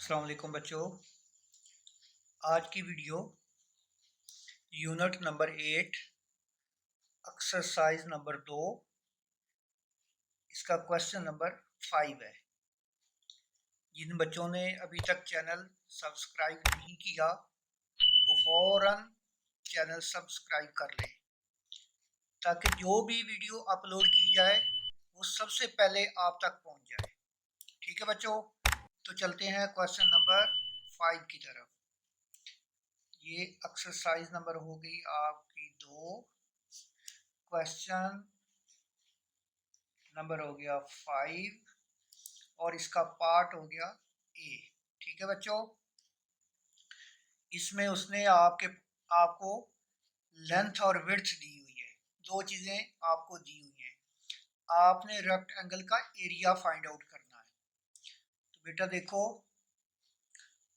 अस्सलाम वालेकुम बच्चों। आज की video unit number 8 exercise number 2 इसका क्वेश्चन नंबर 5 है। जिन बच्चों ने अभी तक चैनल सब्सक्राइब नहीं किया वो फौरन चैनल सब्सक्राइब कर लें ताकि जो भी वीडियो अपलोड की जाए वो सबसे पहले आप तक पहुंच जाए। ठीक है बच्चों, तो चलते हैं क्वेश्चन नंबर 5 की तरफ। ये एक्सरसाइज नंबर हो गई आपकी 2, क्वेश्चन नंबर हो गया 5 और इसका पार्ट हो गया ए। ठीक है बच्चों, इसमें उसने आपको लेंथ और विड्थ दी हुई है, दो चीजें आपको दी हुई हैं। आपने रेक्टेंगल का एरिया फाइंड आउट करना है। तो बेटा देखो,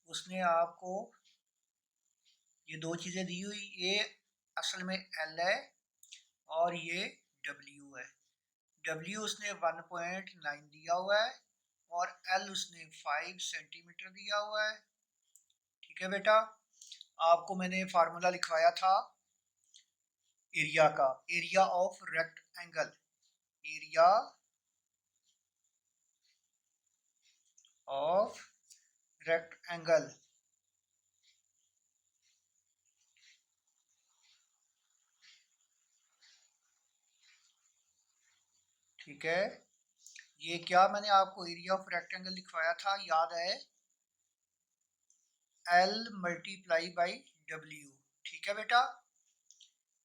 उसने आपको ये दो चीजें दी हुई, ये असल में एल है और ये डब्ल्यू है। डब्ल्यू उसने 1.9 दिया हुआ है और एल उसने 5 सेंटीमीटर दिया हुआ है। ठीक है बेटा, आपको मैंने फार्मूला लिखवाया था एरिया का, area of rectangle, area of rectangle. ठीक है, ये क्या मैंने आपको एरिया ऑफ रेक्टेंगल लिखवाया था, याद है? L multiply by W. ठीक है बेटा,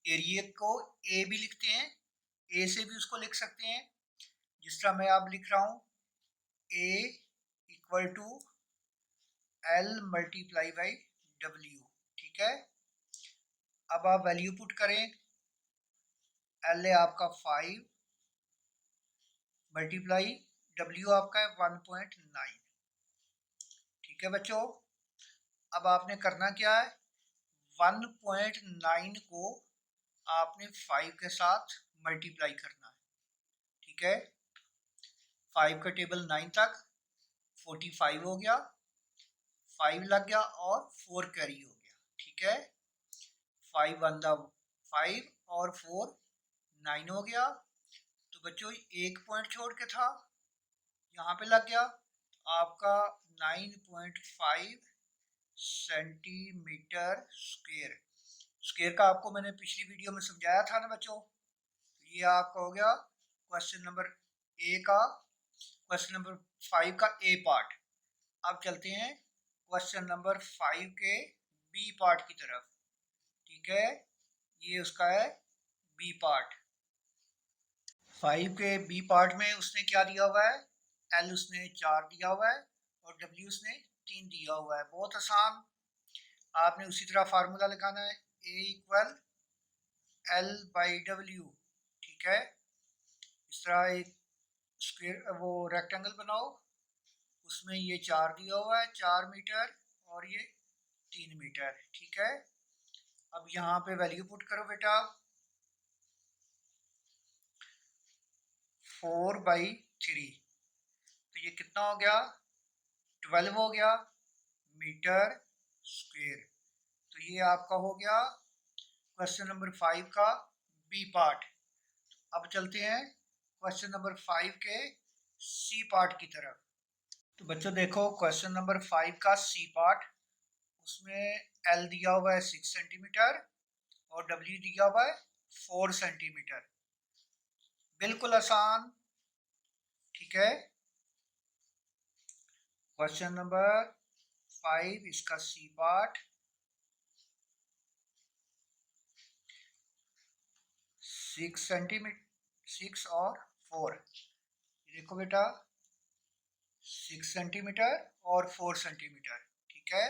एरिया को ए भी लिखते हैं, ए से भी उसको लिख सकते हैं, जिस तरह मैं अब लिख रहा हूं A equal to L multiply by W. ठीक है, अब आप वैल्यू पुट करें, एल है आपका 5 मल्टीप्लाई डब्ल्यू आपका है 1.9। ठीक है बच्चों, अब आपने करना क्या है, 1.9 को आपने 5 के साथ मल्टीप्लाई करना है। ठीक है, 5 का टेबल 9 तक 45 हो गया, 5 लग गया और 4 कैरी हो गया। ठीक है, 5 वन द 5 और 4 9 हो गया। तो बच्चों एक पॉइंट छोड़ के था, यहाँ पे लग गया आपका 9.5 सेंटीमीटर स्क्वायर। स्क्वायर का आपको मैंने पिछली वीडियो में समझाया था ना बच्चों। ये आपका हो गया क्वेश्चन नंबर ए का, क्वेश्चन नंबर 5 का ए पार्ट। अब चलते हैं क्वेश्चन नंबर 5 के बी पार्ट की तरफ। ठीक है, ये उसका है बी पार्ट। 5 के बी पार्ट में उसने क्या दिया हुआ है, एल उसने 4 दिया हुआ है और डब्ल्यू उसने 3 दिया हुआ है। बहुत आसान, आपने उसी तरह फार्मूला लगाना है, ए इक्वल एल बाई डब्ल्यू। ठीक है, इस तरह एक स्क्वायर वो रेक्टेंगल बनाओ, उसमें ये 4 दिया हुआ है 4 मीटर और ये 3 मीटर। ठीक है, अब यहाँ पे वैल्यू पुट करो बेटा, 4/3, तो ये कितना हो गया, 12 हो गया मीटर स्क्वायर। तो ये आपका हो गया क्वेश्चन नंबर 5 का बी पार्ट। अब चलते हैं क्वेश्चन नंबर 5 के सी पार्ट की तरफ। तो बच्चों देखो, क्वेश्चन नंबर 5 का सी पार्ट, उसमें एल दिया हुआ है 6 सेंटीमीटर और डब्ल्यू दिया हुआ है 4 सेंटीमीटर। बिल्कुल आसान। ठीक है, क्वेश्चन नंबर 5 इसका सी पार्ट, 6 सेंटीमीटर, 6 और 4, देखो बेटा 6 सेंटीमीटर और 4 सेंटीमीटर। ठीक है,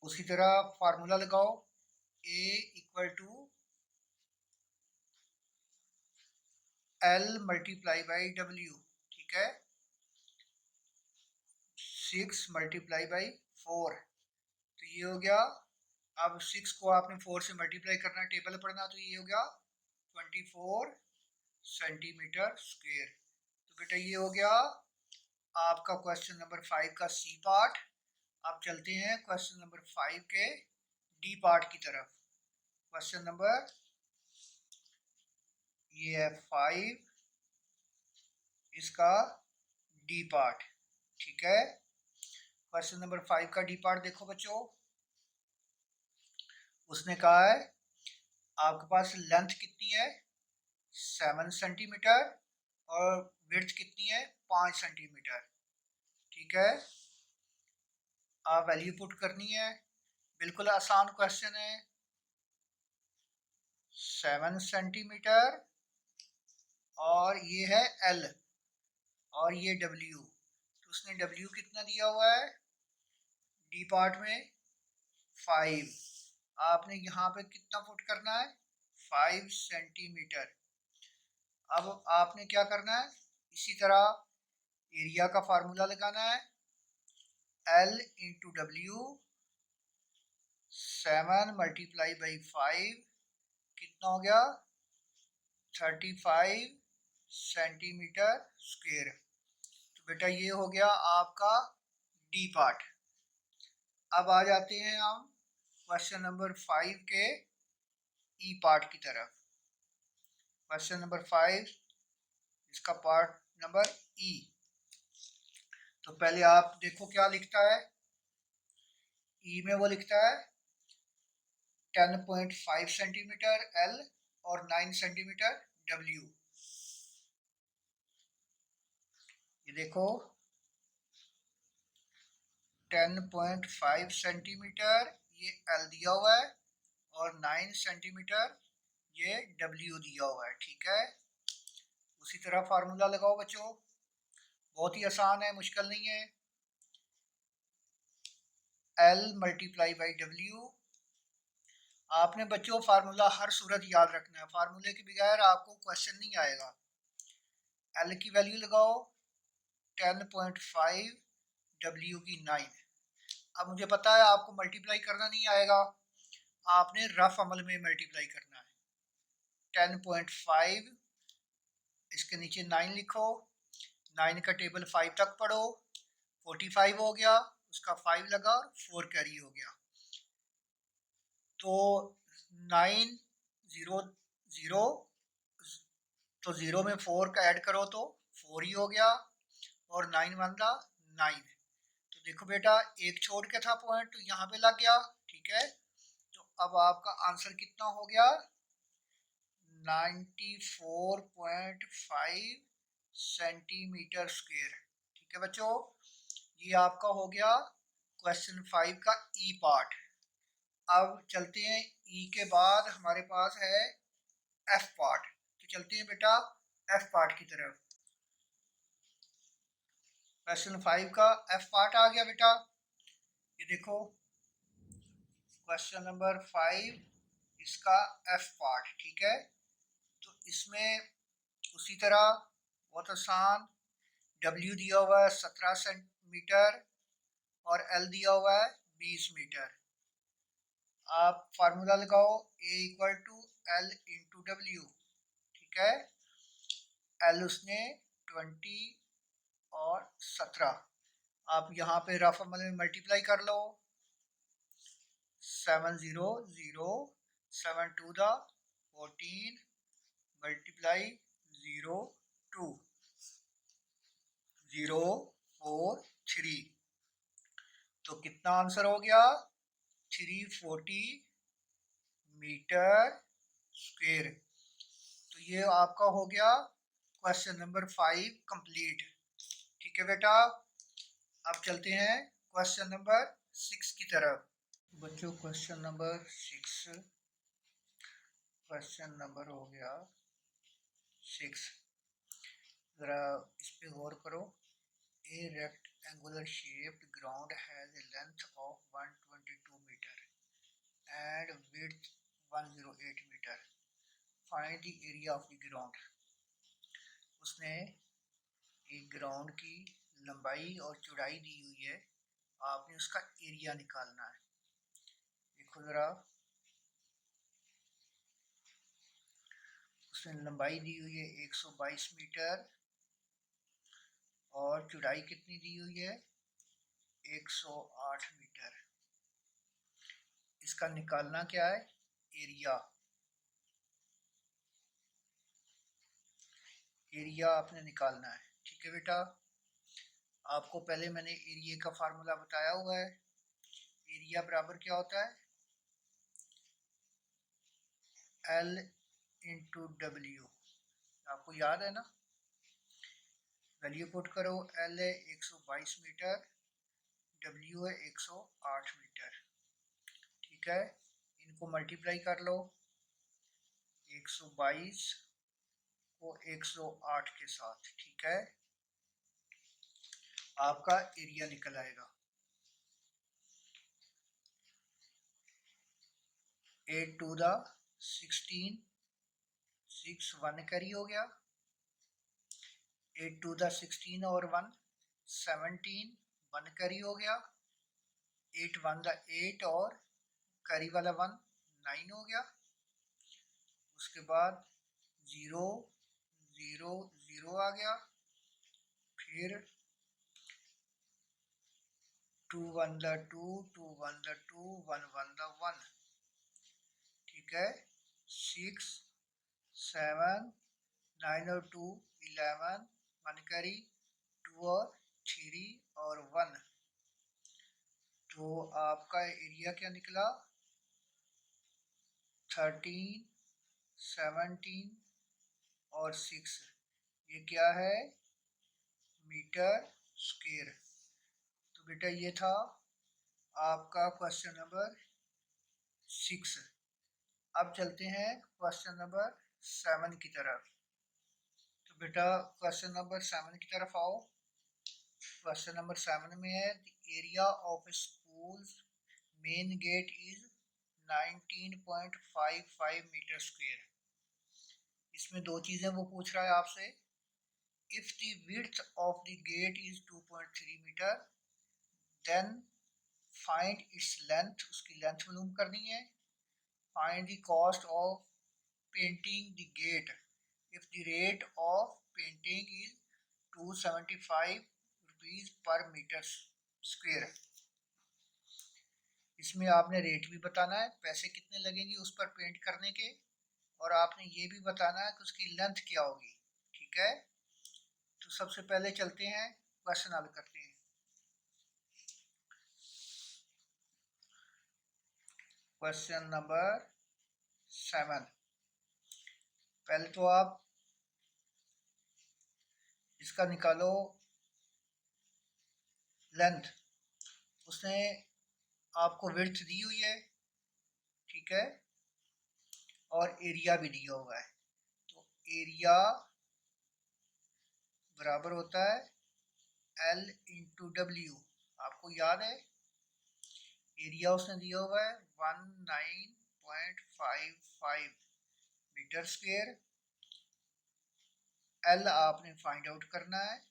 उसी तरह फार्मूला लगाओ, A equal to L multiply by W. ठीक है, 6 मल्टीप्लाई बाई 4, तो ये हो गया। अब 6 को आपने 4 से मल्टीप्लाई करना, टेबल पढ़ना, तो ये हो गया 24 सेंटीमीटर स्क्वायर। तो बेटा ये हो गया आपका क्वेश्चन नंबर 5 का सी पार्ट। अब चलते हैं क्वेश्चन नंबर 5 के डी पार्ट की तरफ। क्वेश्चन नंबर ये है 5, इसका डी पार्ट। ठीक है, क्वेश्चन नंबर 5 का डी पार्ट देखो बच्चों। उसने कहा है आपके पास लेंथ कितनी है 7 सेंटीमीटर और विड्थ कितनी है 5 सेंटीमीटर। ठीक है, आप वैल्यू पुट करनी है। बिल्कुल आसान क्वेश्चन है। 7 सेंटीमीटर और ये है एल और ये डब्ल्यू। तो उसने डब्ल्यू कितना दिया हुआ है डी पार्ट में 5। आपने यहाँ पे कितना पुट करना है 5 सेंटीमीटर। अब आपने क्या करना है, इसी तरह एरिया का फार्मूला लगाना है L into W. 7 multiply by 5 कितना हो गया 35 सेंटीमीटर स्क्वायर। तो बेटा ये हो गया आपका डी पार्ट। अब आ जाते हैं हम क्वेश्चन नंबर 5 के ई पार्ट की तरफ। क्वेश्चन नंबर 5 इसका पार्ट नंबर ई। तो पहले आप देखो क्या लिखता है। ई में वो लिखता है 10.5 सेंटीमीटर एल और 9 सेंटीमीटर डब्ल्यू। ये देखो 10.5 सेंटीमीटर ये एल दिया हुआ है और 9 सेंटीमीटर ये डब्ल्यू दिया हुआ है। ठीक है, उसी तरह फार्मूला लगाओ बच्चों। बहुत ही आसान है, मुश्किल नहीं है। L multiply by W. आपने बच्चों फार्मूला हर सूरत याद रखना है, फार्मूले के बगैर आपको क्वेश्चन नहीं आएगा। एल की वैल्यू लगाओ 10.5, डब्ल्यू की 9। अब मुझे पता है आपको मल्टीप्लाई करना नहीं आएगा, आपने रफ अमल में मल्टीप्लाई करना है। 10.5 इसके नीचे 9 लिखो, 9 का टेबल 5 तक पढ़ो, 45 हो गया, उसका 5 लगा और 4 कैरी हो गया। तो 9 0 0, तो 0 में 4 का ऐड करो तो 4 ही हो गया और 9 बनता 9। तो देखो बेटा एक छोड़ के था पॉइंट तो यहाँ पे लग गया। ठीक है, तो अब आपका आंसर कितना हो गया 94.5 सेंटीमीटर स्क्वायर। ठीक है बच्चों, ये आपका हो गया क्वेश्चन 5 का ई पार्ट। अब चलते हैं ई के बाद हमारे पास है एफ पार्ट। तो चलते हैं बेटा एफ पार्ट की तरफ। क्वेश्चन 5 का एफ पार्ट आ गया बेटा। ये देखो क्वेश्चन नंबर 5 इसका एफ पार्ट। ठीक है, तो इसमें उसी तरह बहुत आसान, डब्ल्यू दिया हुआ है 17 सेंटीमीटर और एल दिया हुआ है 20 मीटर। आप फार्मूला लगाओ A equal to L into W. ठीक है, एल उसने 20 और 17, आप यहाँ पे रफ अमल में मल्टीप्लाई कर लो। 7 0 0, 7 2 दा 14 मल्टीप्लाई 0 2 0 4 3। तो कितना आंसर हो गया 340 मीटर स्क्वायर। तो ये आपका हो गया क्वेश्चन नंबर 5 कंप्लीट। ठीक है बेटा, अब चलते हैं क्वेश्चन नंबर 6 की तरफ। बच्चों क्वेश्चन नंबर 6, क्वेश्चन नंबर हो गया 6। ज़रा इस पे गौर करो। A rectangular shaped ground has a length of 122 metre and width 108 metre. Find the area of the ground. उसने एक ग्राउंड की लंबाई और चौड़ाई दी हुई है, आपने उसका एरिया निकालना है। देखो ज़रा, उसने लंबाई दी हुई है 122 मीटर और चौड़ाई कितनी दी हुई है 108 मीटर। इसका निकालना क्या है एरिया। एरिया आपने निकालना है, ठीक है बेटा। आपको पहले मैंने एरिया का फार्मूला बताया हुआ है। एरिया बराबर क्या होता है L इंटू डब्ल्यू, आपको याद है ना। वैल्यू पुट करो, L है 122 मीटर, W है 108 मीटर, ठीक है। इनको मल्टीप्लाई कर लो 122 को 108 के साथ, ठीक है। आपका एरिया निकल आएगा 8 टू द 16, 6 1 कैरी हो गया, 8 टू द 16 और 1 17, 1 कैरी हो गया, 8 1 द 8 और कैरी वाला 1 9 हो गया। उसके बाद 0 0 0 आ गया, फिर 2 1 द 2 2 1 द 2 1 1 द 1, ठीक है। 6 7 9 और 2 11, 1 कैरी, 2 और 3 और 1, तो आपका एरिया क्या निकला 13 17 और 6, ये क्या है मीटर स्क्वायर। तो बेटा ये था आपका क्वेश्चन नंबर 6। अब चलते हैं क्वेश्चन नंबर 7 की तरफ। तो बेटा क्वेश्चन नंबर 7 की तरफ आओ। क्वेश्चन नंबर 7 में है the area of school main gate is 19.55 metre square. इसमें दो चीजें वो पूछ रहा है आपसे। If the width of the gate is 2.3 metre then find its length, उसकी लेंथ मालूम करनी है। Find the cost of painting the gate if the rate of painting is 275 rupees per meter square। इसमें आपने रेट भी बताना है, पैसे कितने लगेंगे उस पर पेंट करने के, और आपने ये भी बताना है कि उसकी लेंथ क्या होगी, ठीक है। तो सबसे पहले चलते हैं क्वेश्चन हल करते हैं। क्वेश्चन नंबर 7, पहले तो आप इसका निकालो लेंथ। उसने आपको विड्थ दी हुई है, ठीक है, और एरिया भी दिया हुआ है। तो एरिया बराबर होता है L इंटू डब्ल्यू। आपको याद है एरिया उसने दिया हुआ है 19.55 मीटर स्क्वायर। L आपने फाइंड आउट करना है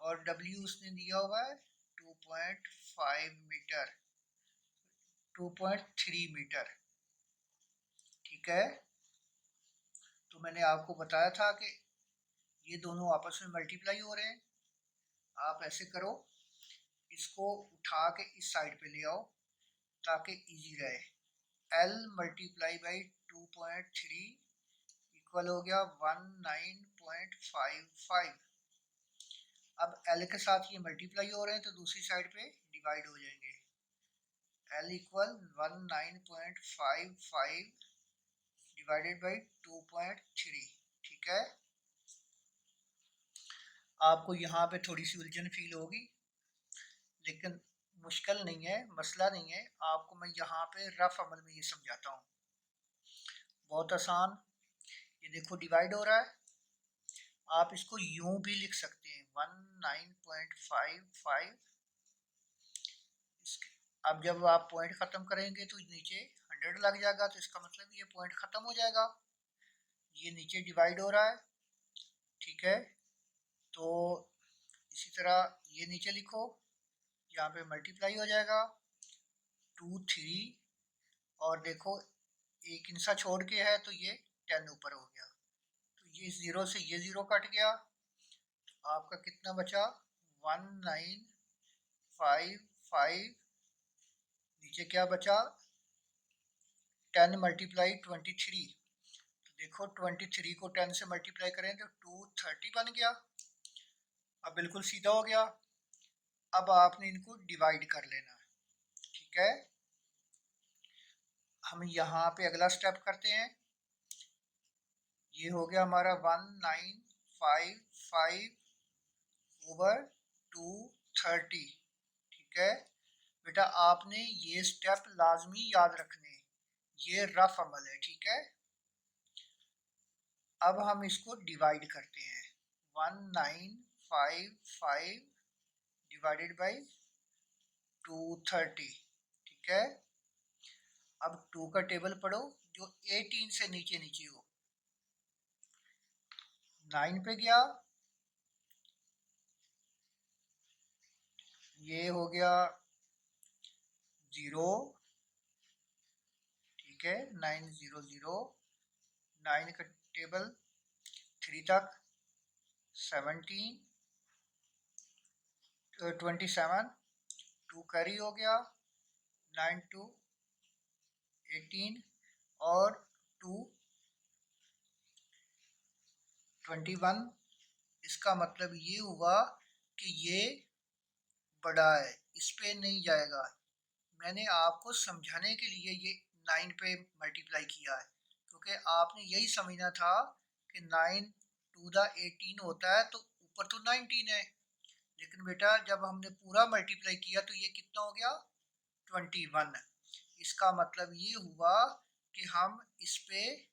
और W उसने दिया हुआ है 2.5 मीटर, 2.3 मीटर, ठीक है। तो मैंने आपको बताया था कि ये दोनों आपस में मल्टीप्लाई हो रहे हैं। आप ऐसे करो, इसको उठा के इस साइड पे ले आओ ताकि इजी रहे। L मल्टीप्लाई बाई 2.3 इक्वल हो गया 19.55। अब L के साथ ये मल्टीप्लाई हो रहे हैं तो दूसरी साइड पे डिवाइड हो जाएंगे। L इक्वल 19.55 डिवाइडेड बाई 2.3, ठीक है। आपको यहाँ पे थोड़ी सी उलझन फील होगी, लेकिन मुश्किल नहीं है, मसला नहीं है। आपको मैं यहाँ पे रफ अमल में ये समझाता हूँ, बहुत आसान। ये देखो डिवाइड हो रहा है, आप इसको यूं भी लिख सकते हैं 19.55। अब जब आप पॉइंट ख़त्म करेंगे तो नीचे 100 लग जाएगा, तो इसका मतलब ये पॉइंट ख़त्म हो जाएगा। ये नीचे डिवाइड हो रहा है, ठीक है। तो इसी तरह ये नीचे लिखो, यहाँ पे मल्टीप्लाई हो जाएगा 2 3, और देखो एक इंसा छोड़ के है तो ये 10 ऊपर हो गया, तो ये 0 से ये 0 कट गया। आपका कितना बचा 1955, नीचे क्या बचा 10 मल्टीप्लाई 23। देखो 23 को 10 से मल्टीप्लाई करें तो 230 बन गया। अब बिल्कुल सीधा हो गया। अब आपने इनको डिवाइड कर लेना, ठीक है। हम यहाँ पे अगला स्टेप करते हैं। ये हो गया हमारा 1955 ओवर 230, ठीक है। बेटा आपने ये स्टेप लाजमी याद रखने, ये रफ अमल है, ठीक है। अब हम इसको डिवाइड करते हैं। 1955 डिवाइडेड बाई 230, ठीक है। अब 2 का टेबल पढ़ो जो 18 से नीचे नीचे हो। 9 पे गया, ये हो गया 0, ठीक है। 900, 9 का टेबल 3 तक 17, 27, 2 कैरी हो गया, 9 to 18 और 2 21। इसका मतलब ये हुआ कि ये बड़ा है, इस पे नहीं जाएगा। मैंने आपको समझाने के लिए ये 9 पे मल्टीप्लाई किया है, क्योंकि आपने यही समझना था कि 9 टू द 18 होता है तो ऊपर तो 19 है। लेकिन बेटा जब हमने पूरा मल्टीप्लाई किया तो ये कितना हो गया 21। इसका मतलब ये हुआ कि हम इस पे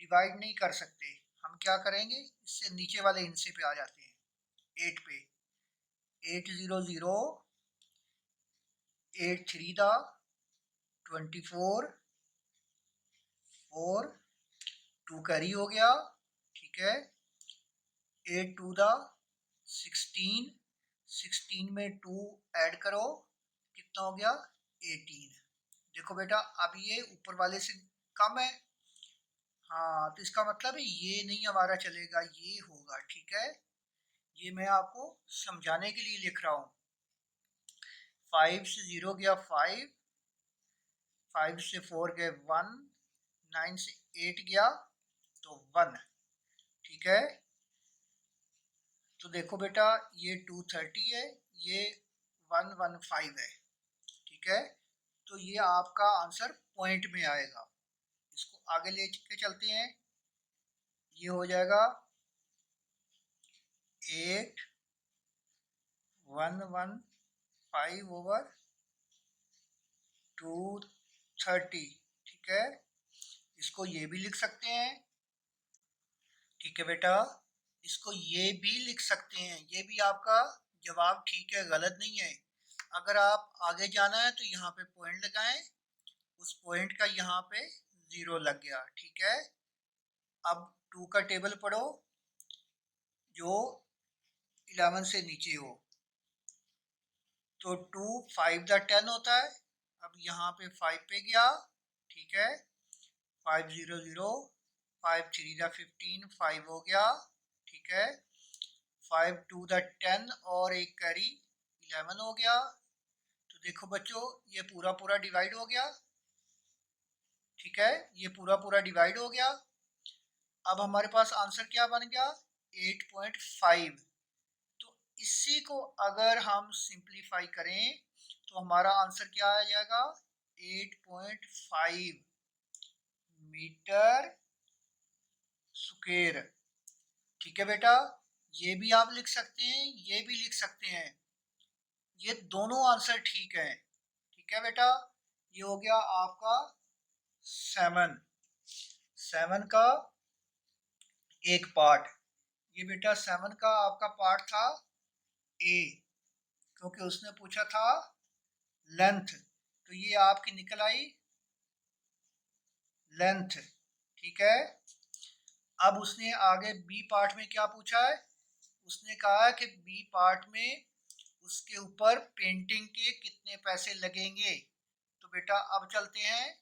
डिवाइड नहीं कर सकते। हम क्या करेंगे, इससे नीचे वाले हिस्से पे आ जाते हैं 8 पे। 800, 8 3 दा 24, 4, 2 कैरी हो गया, ठीक है। 8 2 दा 16, 16 में 2 ऐड करो, कितना हो गया 18। देखो बेटा अब ये ऊपर वाले से कम है, हाँ, तो इसका मतलब है ये नहीं हमारा चलेगा, ये होगा, ठीक है। ये मैं आपको समझाने के लिए लिख रहा हूँ। 5 से 0 गया 5, 5 से 4 गए 1, 9 से 8 गया तो 1, ठीक है। तो देखो बेटा ये 230 है, ये 115 है, ठीक है। तो ये आपका आंसर पॉइंट में आएगा। इसको आगे ले के चलते हैं। ये हो जाएगा 8115 ओवर 230, ठीक है। इसको ये भी लिख सकते हैं, ठीक है बेटा। इसको ये भी लिख सकते हैं, ये भी आपका जवाब ठीक है, गलत नहीं है। अगर आप आगे जाना है तो यहाँ पे पॉइंट लगाएं, उस पॉइंट का यहाँ पे 0 लग गया, ठीक है। अब 2 का टेबल पढ़ो जो 11 से नीचे हो। तो 2 5 दा 10 होता है। अब यहाँ पे 5 पे गया, ठीक है। 500, 5 3 दा 15, 5 हो गया, ठीक है। 5 2 दा 10 और एक कैरी 11 हो गया। तो देखो बच्चों ये पूरा पूरा डिवाइड हो गया, ठीक है। ये पूरा पूरा डिवाइड हो गया। अब हमारे पास आंसर क्या बन गया 8.5। तो इसी को अगर हम सिंप्लीफाई करें तो हमारा आंसर क्या आ जाएगा 8.5 मीटर स्क्वायर, ठीक है बेटा। ये भी आप लिख सकते हैं, ये भी लिख सकते हैं, ये दोनों आंसर ठीक है, ठीक है बेटा। ये हो गया आपका 7 का एक पार्ट। ये बेटा 7 का आपका पार्ट था ए, क्योंकि उसने पूछा था लेंथ, तो ये आपकी निकल आई लेंथ, ठीक है। अब उसने आगे बी पार्ट में क्या पूछा है, उसने कहा है कि बी पार्ट में उसके ऊपर पेंटिंग के कितने पैसे लगेंगे। तो बेटा अब चलते हैं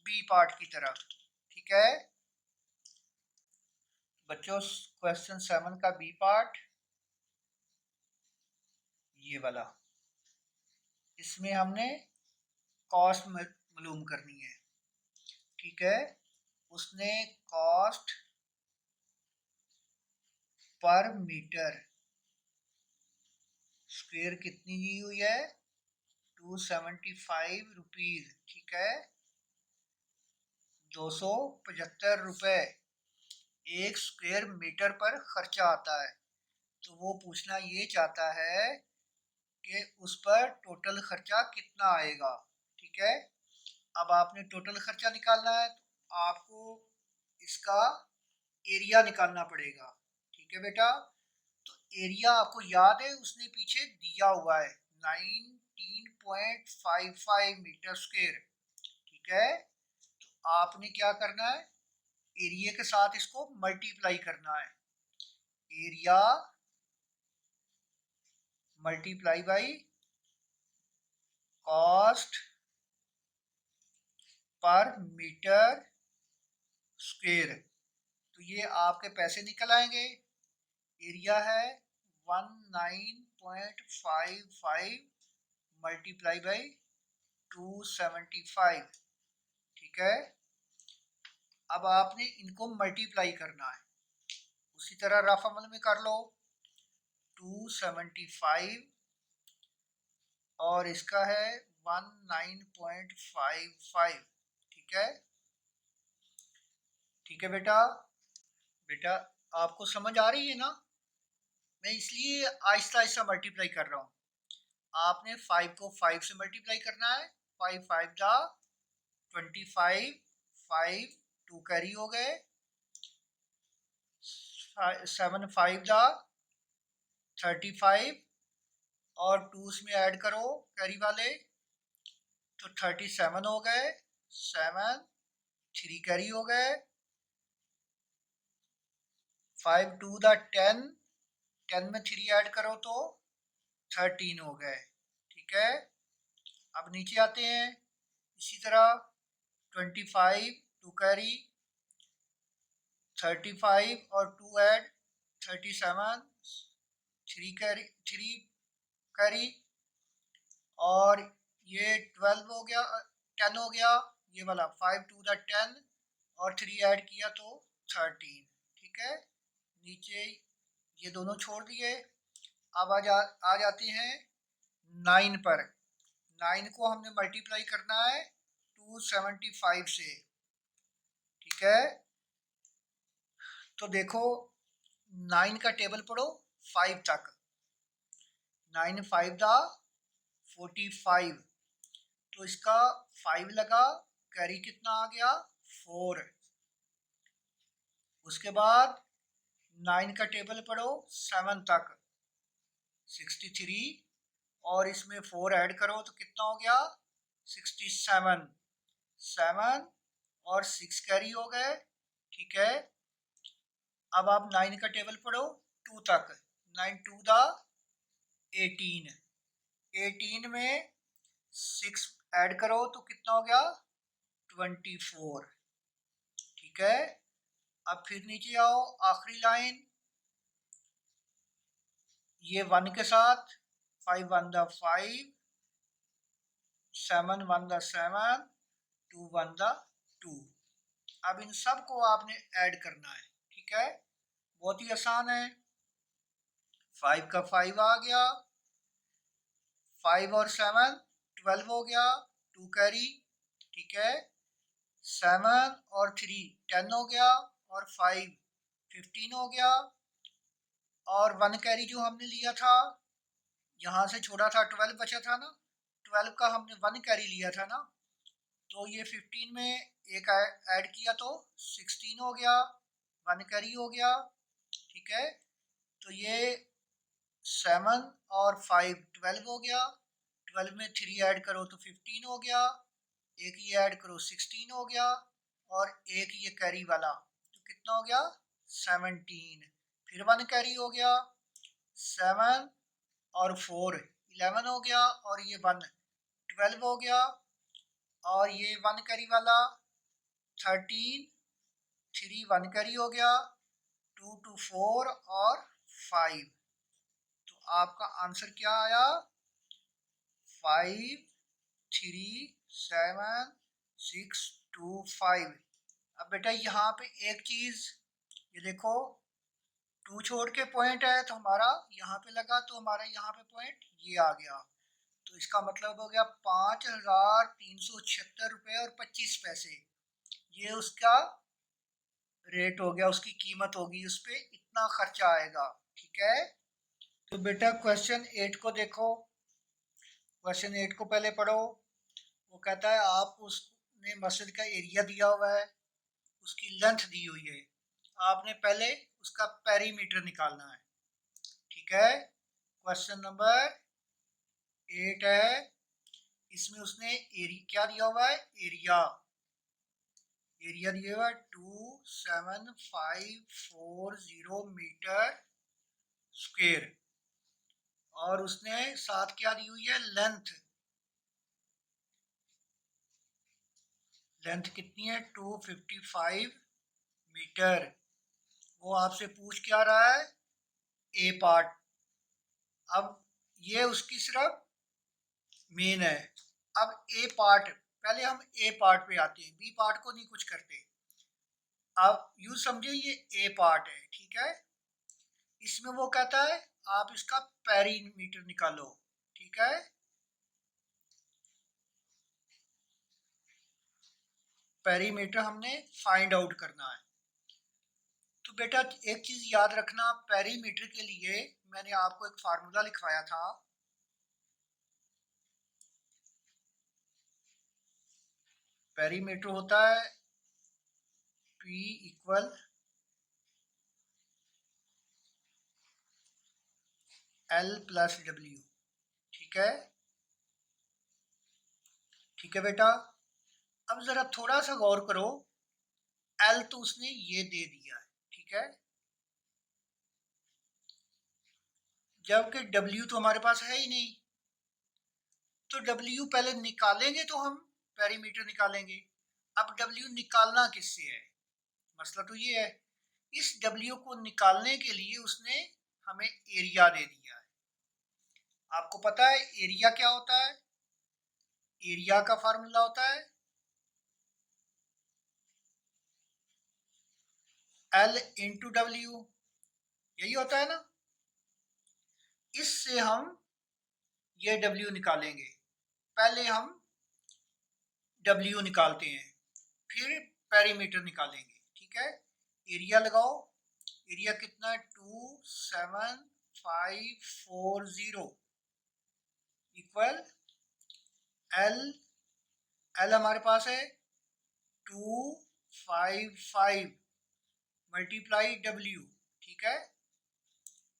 बी पार्ट की तरफ, ठीक है बच्चों। क्वेश्चन 7 का बी पार्ट, ये वाला, इसमें हमने कॉस्ट मालूम करनी है। ठीक है, उसने कॉस्ट पर मीटर स्क्वायर कितनी दी हुई है, 275 रुपीज। ठीक है, 275 रुपए एक स्क्वायर मीटर पर खर्चा आता है। तो वो पूछना ये चाहता है कि उस पर टोटल खर्चा कितना आएगा। ठीक है, अब आपने टोटल खर्चा निकालना है तो आपको इसका एरिया निकालना पड़ेगा। ठीक है बेटा, तो एरिया आपको याद है उसने पीछे दिया हुआ है 19.55 मीटर स्क्वायर। ठीक है, तो आपने क्या करना है, एरिया के साथ इसको मल्टीप्लाई करना है। Area multiply by cost per metre square, तो ये आपके पैसे निकल आएंगे। एरिया है 19.55 मल्टीप्लाई बाई 275। ठीक है, अब आपने इनको मल्टीप्लाई करना है, उसी तरह रफ अमल में कर लो। 275 और इसका है 19.55। ठीक है, ठीक है बेटा, बेटा आपको समझ आ रही है ना, मैं इसलिए आहिस्ता आहिस्ता मल्टीप्लाई कर रहा हूँ। आपने 5 को 5 से मल्टीप्लाई करना है, 5 5 दा 25, 5 2 कैरी हो गए, 7 5 दा 35 और 2 इसमें ऐड करो कैरी वाले तो 37 हो गए, 7 3 कैरी हो गए, 5 2 दा 10, 10 में 3 ऐड करो तो 13 हो गए। ठीक है, अब नीचे आते हैं, इसी तरह 25 2 कैरी, 35 और 2 ऐड 37, 3 कैरी 3 कैरी और ये 12 हो गया, 10 हो गया, ये वाला 5 2 दा 10 और 3 ऐड किया तो 13। ठीक है, नीचे ये दोनों छोड़ दिए। अब आ जाते हैं 9 पर। 9 को हमने मल्टीप्लाई करना है 275 से। ठीक है, तो देखो 9 का टेबल पढ़ो 5 तक, 9 5 दा 45, तो इसका 5 लगा, कैरी कितना आ गया 4। उसके बाद 9 का टेबल पढ़ो 7 तक, 63 और इसमें 4 ऐड करो तो कितना हो गया 67, 7 और 6 कैरी हो गए। ठीक है, अब आप 9 का टेबल पढ़ो 2 तक, 9 2 दा 18, 18 में 6 ऐड करो तो कितना हो गया 24। ठीक है, अब फिर नीचे आओ, आखिरी लाइन, ये 1 के साथ 5 1 दा 5, 7 1 दा 7, 2 1 दा 2। अब इन सब को आपने ऐड करना है। ठीक है, बहुत ही आसान है। 5 का 5 आ गया, 5 और 7 12 हो गया, 2 कैरी। ठीक है, 7 और 3 10 हो गया और 5 15 हो गया, और 1 कैरी जो हमने लिया था यहाँ से छोड़ा था 12 बचा था ना, 12 का हमने 1 कैरी लिया था ना, तो ये 15 में एक ऐड किया तो 16 हो गया, 1 कैरी हो गया। ठीक है, तो ये 7 और 5 12 हो गया, 12 में 3 ऐड करो तो 15 हो गया, एक ये ऐड करो 16 हो गया, और एक ये कैरी वाला तो कितना हो गया 17, फिर 1 कैरी हो गया, 7 और 4 11 हो गया, और ये 1 12 हो गया, और ये 1 कैरी वाला 13, 3 1 कैरी हो गया, 2 2 4 और 5, तो आपका आंसर क्या आया? 537,625। अब बेटा यहाँ पे एक चीज, ये देखो 2 छोड़ के पॉइंट है तो हमारा यहाँ पे लगा, तो हमारा यहाँ पे पॉइंट ये आ गया, तो इसका मतलब हो गया 5,376 रुपये और 25 पैसे। ये उसका रेट हो गया, उसकी कीमत होगी, उस पर इतना खर्चा आएगा। ठीक है, तो बेटा क्वेश्चन 8 को देखो। क्वेश्चन 8 को पहले पढ़ो। वो कहता है आप उसने मस्जिद का एरिया दिया हुआ है, उसकी लेंथ दी हुई है, आपने पहले उसका पेरीमीटर निकालना है। ठीक है, क्वेश्चन नंबर 8 है, इसमें उसने एरिया क्या दिया हुआ है? एरिया दिया हुआ है 27540 मीटर स्क्वेयर, और उसने साथ क्या दी हुई है? लेंथ कितनी है? 255 मीटर। वो आपसे पूछ क्या रहा है? ए पार्ट। अब ये उसकी सिर्फ मेन है। अब ए पार्ट, पहले हम ए पार्ट पे आते हैं, बी पार्ट को नहीं कुछ करते। अब यूं समझे ये ए पार्ट है, ठीक है। इसमें वो कहता है आप इसका पेरीमीटर निकालो। ठीक है, पेरीमीटर हमने फाइंड आउट करना है। तो बेटा एक चीज याद रखना, पेरीमीटर के लिए मैंने आपको एक फार्मूला लिखवाया था। पेरीमीटर होता है P equal L plus W। ठीक है, ठीक है बेटा। अब जरा थोड़ा सा गौर करो, L तो उसने ये दे दिया है, ठीक है, जबकि W तो हमारे पास है ही नहीं। तो W पहले निकालेंगे तो हम पेरीमीटर निकालेंगे। अब W निकालना किससे है? मसला तो ये है, इस W को निकालने के लिए उसने हमें एरिया दे दिया है। आपको पता है एरिया क्या होता है? एरिया का फार्मूला होता है L इंटू डब्ल्यू, यही होता है ना। इससे हम ये W निकालेंगे। पहले हम W निकालते हैं, फिर पेरीमीटर निकालेंगे। ठीक है, एरिया लगाओ। एरिया कितना है? 27540 इक्वल L। हमारे पास है 255 मल्टीप्लाई W। ठीक है,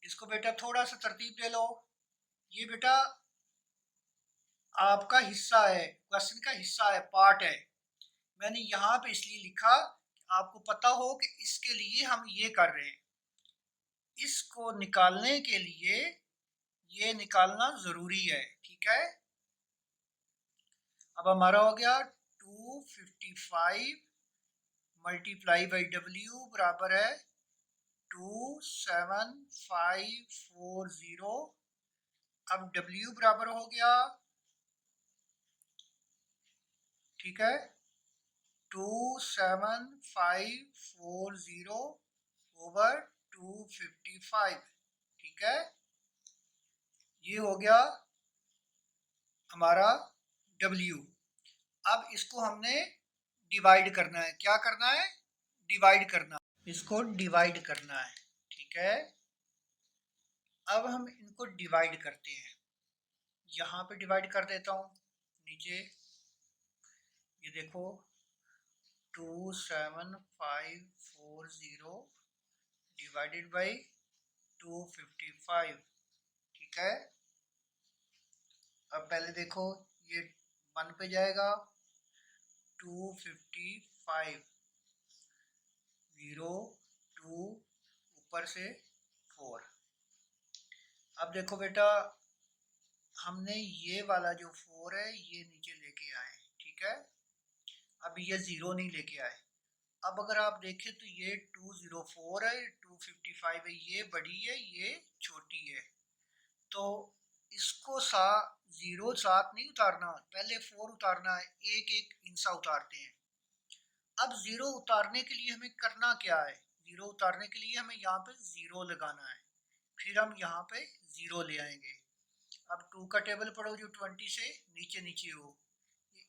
इसको बेटा थोड़ा सा तरतीब दे लो। ये बेटा आपका हिस्सा है, क्वेश्चन का हिस्सा है, पार्ट है। मैंने यहाँ पे इसलिए लिखा आपको पता हो कि इसके लिए हम ये कर रहे हैं। इसको निकालने के लिए ये निकालना जरूरी है। ठीक है, अब हमारा हो गया 255 मल्टीप्लाई बाई W बराबर है 27540। अब W बराबर हो गया, ठीक है, 27540 ओवर 255। ठीक है, ये हो गया हमारा W। अब इसको हमने डिवाइड करना है। क्या करना है? डिवाइड करना, इसको डिवाइड करना है। ठीक है, अब हम इनको डिवाइड करते हैं। यहाँ पे डिवाइड कर देता हूँ, नीचे ये देखो 27540 डिवाइडेड बाई 255। ठीक है, अब पहले देखो ये 1 पे जाएगा, 255 0 2 ऊपर से 4। अब देखो बेटा हमने ये वाला जो 4 है ये नीचे लेके आए। ठीक है, अब ये 0 नहीं लेके आए। अब अगर आप देखें तो ये 204 है, 255 है, ये बड़ी है, ये छोटी है। तो इसको जीरो साथ नहीं उतारना, पहले 4 उतारना है, एक एक इंसा उतारते हैं। अब जीरो उतारने के लिए हमें करना क्या है, जीरो उतारने के लिए हमें यहाँ पे जीरो लगाना है, फिर हम यहाँ पे जीरो ले आएंगे। अब 2 का टेबल पढ़ो जो 20 से नीचे नीचे हो,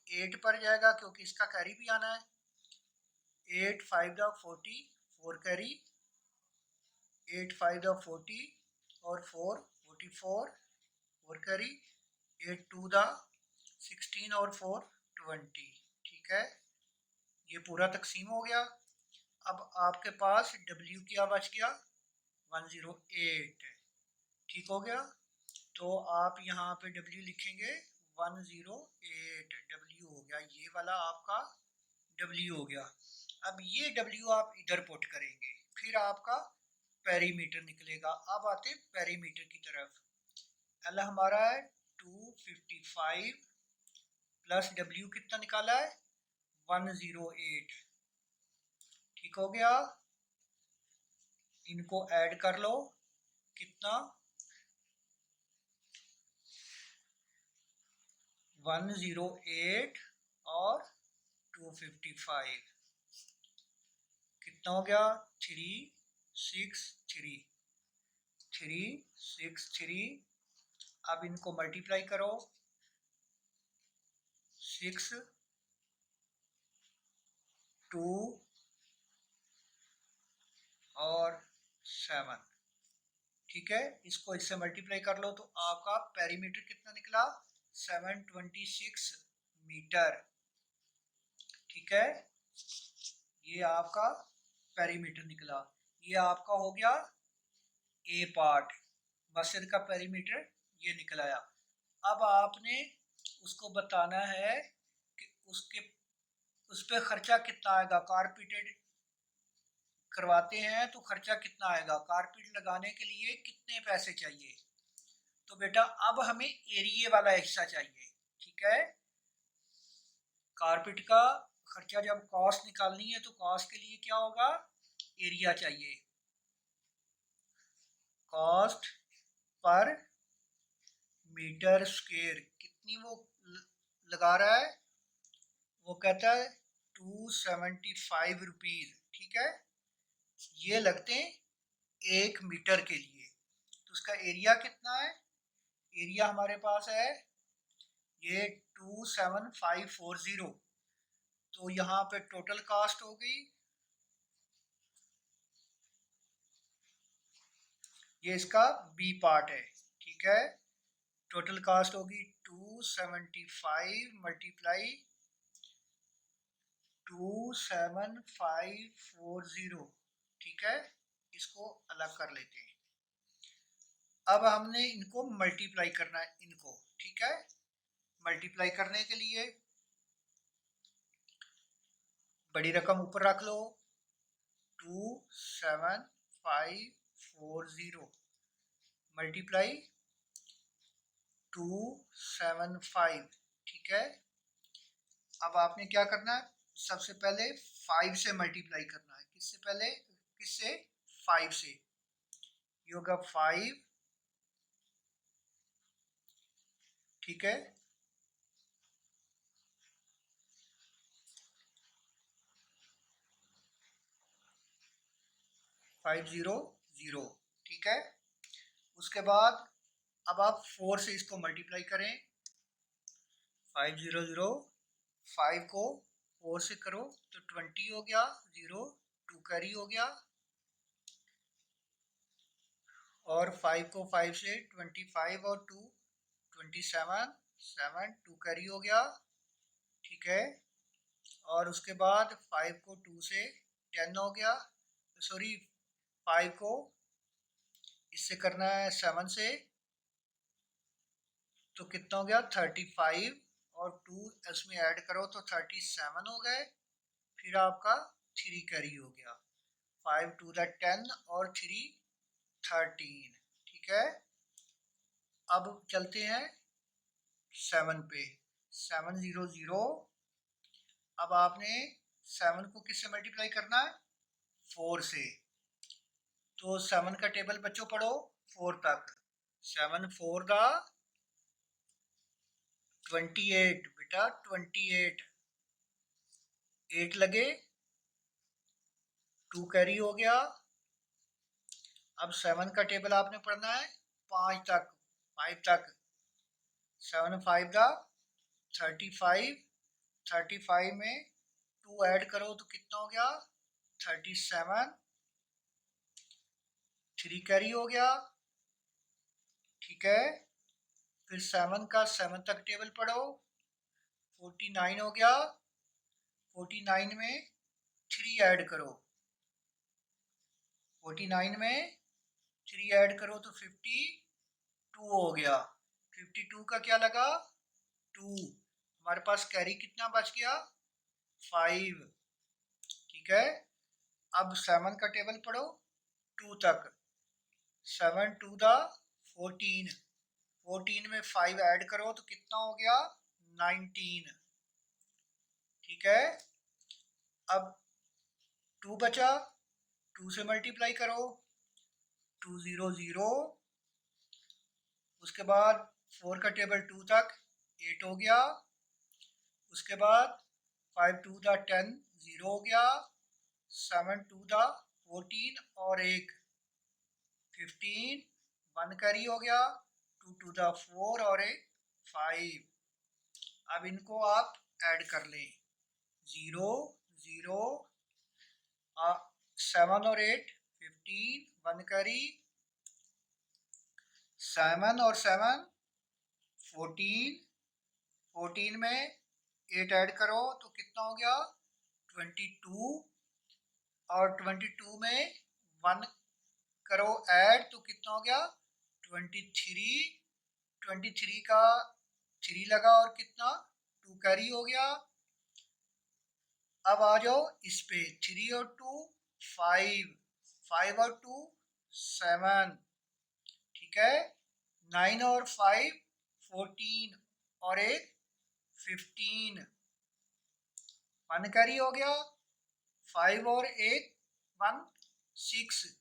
ये 8 पर जाएगा क्योंकि इसका कैरी भी आना है। 8 5 दा 40, 4 कैरी, 8 5 दा 40 और 4 44, 4 कैरी, 8 2 दा 16 और 4 20। ठीक है, ये पूरा तकसीम हो गया। अब आपके पास W क्या बच गया, 108। ठीक हो गया, तो आप यहाँ पे W लिखेंगे 108, W हो गया, ये वाला आपका W हो गया। अब ये W आप इधर पुट करेंगे, फिर आपका पेरीमीटर निकलेगा। अब आते हैं पेरीमीटर की तरफ। L हमारा है 255 प्लस W कितना निकाला है 108। ठीक हो गया, इनको ऐड कर लो, कितना 108 और 255 कितना हो गया 363, 363। अब इनको मल्टीप्लाई करो, 6 2 और 7। ठीक है, इसको इससे मल्टीप्लाई कर लो तो आपका पेरीमीटर कितना निकला 726 मीटर। ठीक है, ये आपका पेरीमीटर निकला। ये आपका हो गया ए पार्ट, मस्जिद का पेरीमीटर ये निकल आया। अब आपने उसको बताना है कि उस पर खर्चा कितना आएगा। कारपेटेड करवाते हैं तो खर्चा कितना आएगा, कारपेट लगाने के लिए कितने पैसे चाहिए। तो बेटा अब हमें एरिया वाला हिस्सा चाहिए। ठीक है, कारपेट का खर्चा जब कॉस्ट निकालनी है तो कॉस्ट के लिए क्या होगा, एरिया चाहिए। कॉस्ट पर मीटर स्क्वायर कितनी वो लगा रहा है, वो कहता है 275 रुपीज। ठीक है, ये लगते हैं 1 मीटर के लिए। तो उसका एरिया कितना है, एरिया हमारे पास है ये 27540। तो यहाँ पे टोटल कास्ट हो गई, ये इसका बी पार्ट है। ठीक है, टोटल कास्ट होगी 275 मल्टीप्लाई 27540। ठीक है, इसको अलग कर लेते हैं। अब हमने इनको मल्टीप्लाई करना है इनको। ठीक है, मल्टीप्लाई करने के लिए बड़ी रकम ऊपर रख लो, 27540 मल्टीप्लाई 275। ठीक है, अब आपने क्या करना है, सबसे पहले 5 से मल्टीप्लाई करना है। किससे पहले, किससे 5 से, ये होगा 5। ठीक है, 500। ठीक है, उसके बाद अब आप 4 से इसको मल्टीप्लाई करें, 500, 5 को 4 से करो तो 20 हो गया, 0 2 कैरी हो गया, और 5 को 5 से 25 और 2 27, 7 2 कैरी हो गया। ठीक है, और उसके बाद 5 को 2 से 10 हो गया, सॉरी 5 को इससे करना है 7 से, तो कितना हो गया 35, और 2 इसमें ऐड करो तो 37 हो गए। फिर आपका 3 कैरी हो गया, 5 2 द 10 और 3 13। ठीक है, अब चलते हैं 7 पे, 700। अब आपने 7 को किससे मल्टीप्लाई करना है, 4 से। तो 7 का टेबल बच्चों पढ़ो 4 तक, 7 4 दा 28 बेटा 28 8 लगे 2 कैरी हो गया। अब 7 का टेबल आपने पढ़ना है 5 तक 5 तक 7 5 दा 35 35 में 2 ऐड करो तो कितना हो गया 37 3 कैरी हो गया। ठीक है, फिर 7 का 7 तक टेबल पढ़ो 49 हो गया। 49 में 3 ऐड करो 49 में 3 ऐड करो तो 52 हो गया। 52 का क्या लगा 2, हमारे पास कैरी कितना बच गया 5। ठीक है, अब 7 का टेबल पढ़ो 2 तक 7 2 दा 14 14 में 5 ऐड करो तो कितना हो गया 19। ठीक है, अब 2 बचा 2 से मल्टीप्लाई करो 2 0 0। उसके बाद 4 का टेबल 2 तक 8 हो गया। उसके बाद 5 2 दा 10 0 हो गया। 7 2 दा 14 और एक 15 1 कैरी हो गया। 2 2 दा 4 और एक 5। अब इनको आप ऐड कर लें 0 0 7 और 8 15 1 कैरी 7 और 7 14 14 में 8 ऐड करो तो कितना हो गया 22 और 22 में 1 करो ऐड तो कितना हो गया 23। 23 का 3 लगा और कितना 2 कैरी हो गया। अब आ जाओ इस पे 3 और 2 5 5 और 2 7। ठीक है, 9 और 5 14 और एक 15 1 कैरी हो गया। 5 और एक 1 6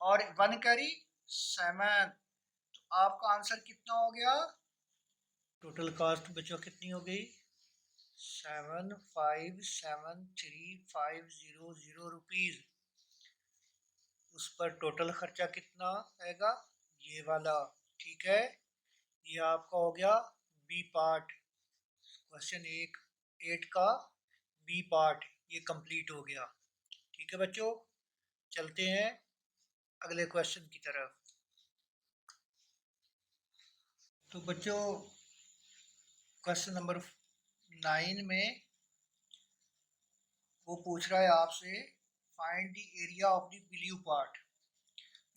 और 1 कैरी 7। तो आपका आंसर कितना हो गया टोटल कॉस्ट बच्चों कितनी हो गई 75730 रुपीज़। उस पर टोटल खर्चा कितना आएगा ये वाला। ठीक है, ये आपका हो गया बी पार्ट, क्वेश्चन 8 का बी पार्ट ये कंप्लीट हो गया। ठीक है बच्चों, चलते हैं अगले क्वेश्चन की तरफ। तो बच्चों क्वेश्चन नंबर 9 में वो पूछ रहा है आपसे find the area of the blue part.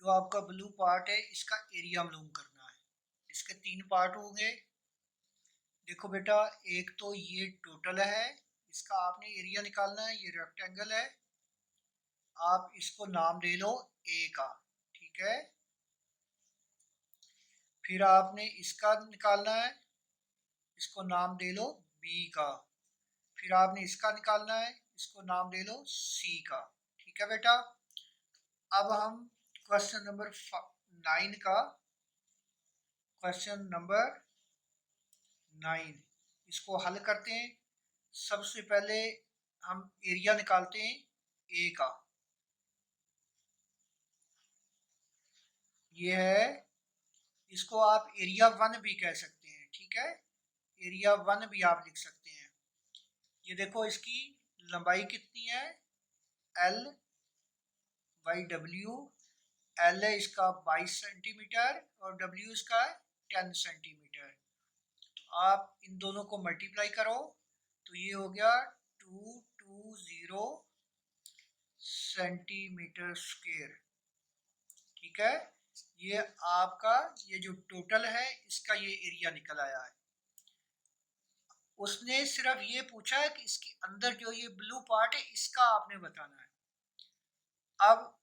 जो आपका ब्लू पार्ट है इसका एरिया मालूम करना है। इसके 3 पार्ट होंगे। देखो बेटा, एक तो ये टोटल है, इसका आपने एरिया निकालना है। ये रेक्टेंगल है, आप इसको नाम दे लो ए का। ठीक है, फिर आपने इसका निकालना है, इसको नाम दे लो बी का। फिर आपने इसका निकालना है, इसको नाम दे लो सी का। ठीक है बेटा, अब हम क्वेश्चन नंबर 9 का क्वेश्चन नंबर 9 इसको हल करते हैं। सबसे पहले हम एरिया निकालते हैं ए का। ये है, इसको आप एरिया 1 भी कह सकते हैं। ठीक है, एरिया 1 भी आप लिख सकते हैं। ये देखो इसकी लंबाई कितनी है L बाई W। L है इसका 22 सेंटीमीटर और W इसका है 10 सेंटीमीटर। तो आप इन दोनों को मल्टीप्लाई करो तो ये हो गया 220 सेंटीमीटर स्क्वायर। ठीक है, ये आपका ये जो टोटल है इसका ये एरिया निकल आया है। उसने सिर्फ ये पूछा है कि इसके अंदर जो ये ब्लू पार्ट है इसका आपने बताना है। अब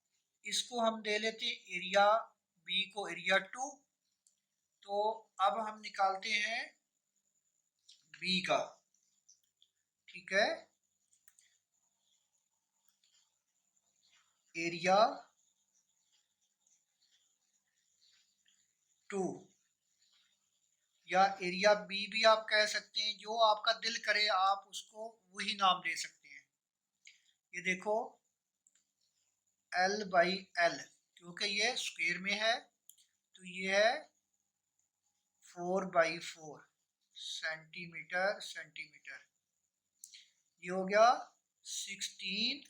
इसको हम दे लेते हैं एरिया बी को एरिया 2। तो अब हम निकालते हैं बी का। ठीक है, एरिया 2 या एरिया बी भी आप कह सकते हैं, जो आपका दिल करे आप उसको वही नाम दे सकते हैं। ये देखो L बाई एल, क्योंकि ये स्क्वायर में है तो ये है 4/4 सेंटीमीटर सेंटीमीटर। ये हो गया 16,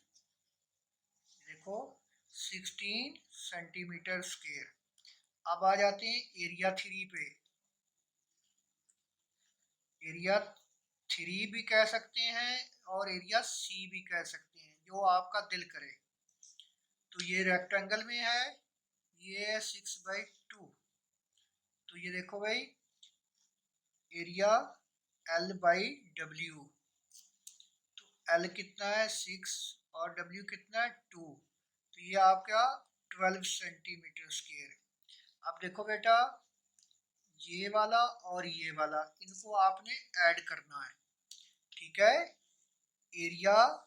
देखो 16 सेंटीमीटर स्क्वायर। अब आ जाते हैं एरिया 3 पे। एरिया 3 भी कह सकते हैं और एरिया सी भी कह सकते हैं, जो आपका दिल करे। तो ये रेक्टेंगल में है, ये है 6/2। तो ये देखो भाई एरिया L बाई डब्ल्यू। तो L कितना है 6 और W कितना है 2। तो ये आपका 12 सेंटीमीटर स्क्वायर। अब देखो बेटा ये वाला और ये वाला इनको आपने ऐड करना है, ठीक है। एरिया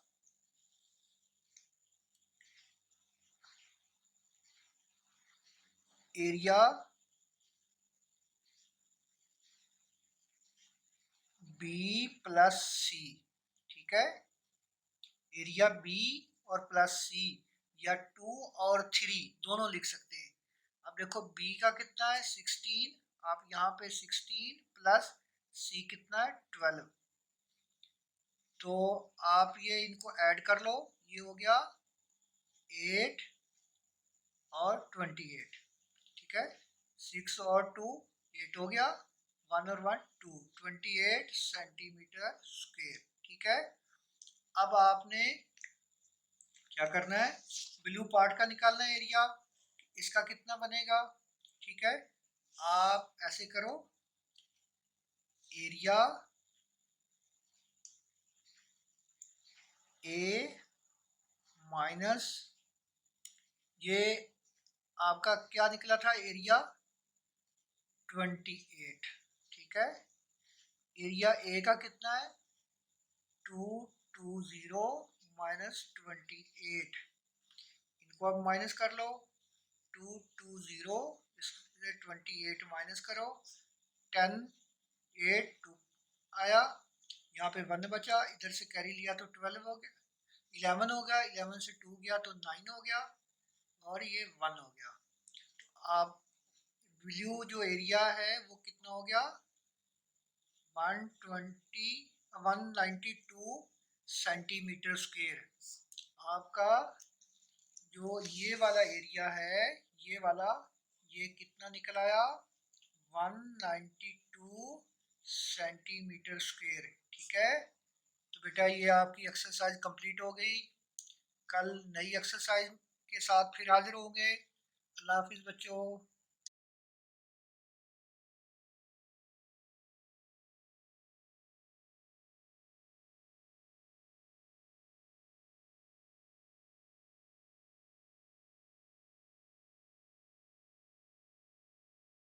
एरिया बी प्लस सी, ठीक है। एरिया बी और प्लस सी, या 2 और 3 दोनों लिख सकते हैं। अब देखो बी का कितना है 16, आप यहाँ पे 16 प्लस सी कितना है 12। तो आप ये इनको ऐड कर लो, ये हो गया 8 और 28, ठीक है। 6 और 2 8 हो गया, 1 और 1 2, 28 सेंटीमीटर स्क्वायर, ठीक है। अब आपने क्या करना है, ब्लू पार्ट का निकालना है एरिया, इसका कितना बनेगा, ठीक है। आप ऐसे करो एरिया ए माइनस ये आपका क्या निकला था एरिया 28, ठीक है। एरिया ए का कितना है 220 माइनस 28, इनको अब माइनस कर लो। 220 इससे 28 माइनस करो, 10 8 2 आया, यहाँ पे 1 बचा, इधर से कैरी लिया तो 12 हो गया, 11 हो गया, 11 से 2 गया तो 9 हो गया, और ये 1 हो गया। तो आप ब्लू जो एरिया है वो कितना हो गया 192 सेंटीमीटर स्क्वायर। आपका जो ये वाला एरिया है, ये वाला ये कितना निकल आया 192 सेंटीमीटर स्क्वायर, ठीक है। तो बेटा ये आपकी एक्सरसाइज कंप्लीट हो गई। कल नई एक्सरसाइज के साथ फिर हाजिर होंगे। अल्लाह हाफिज़ बच्चों।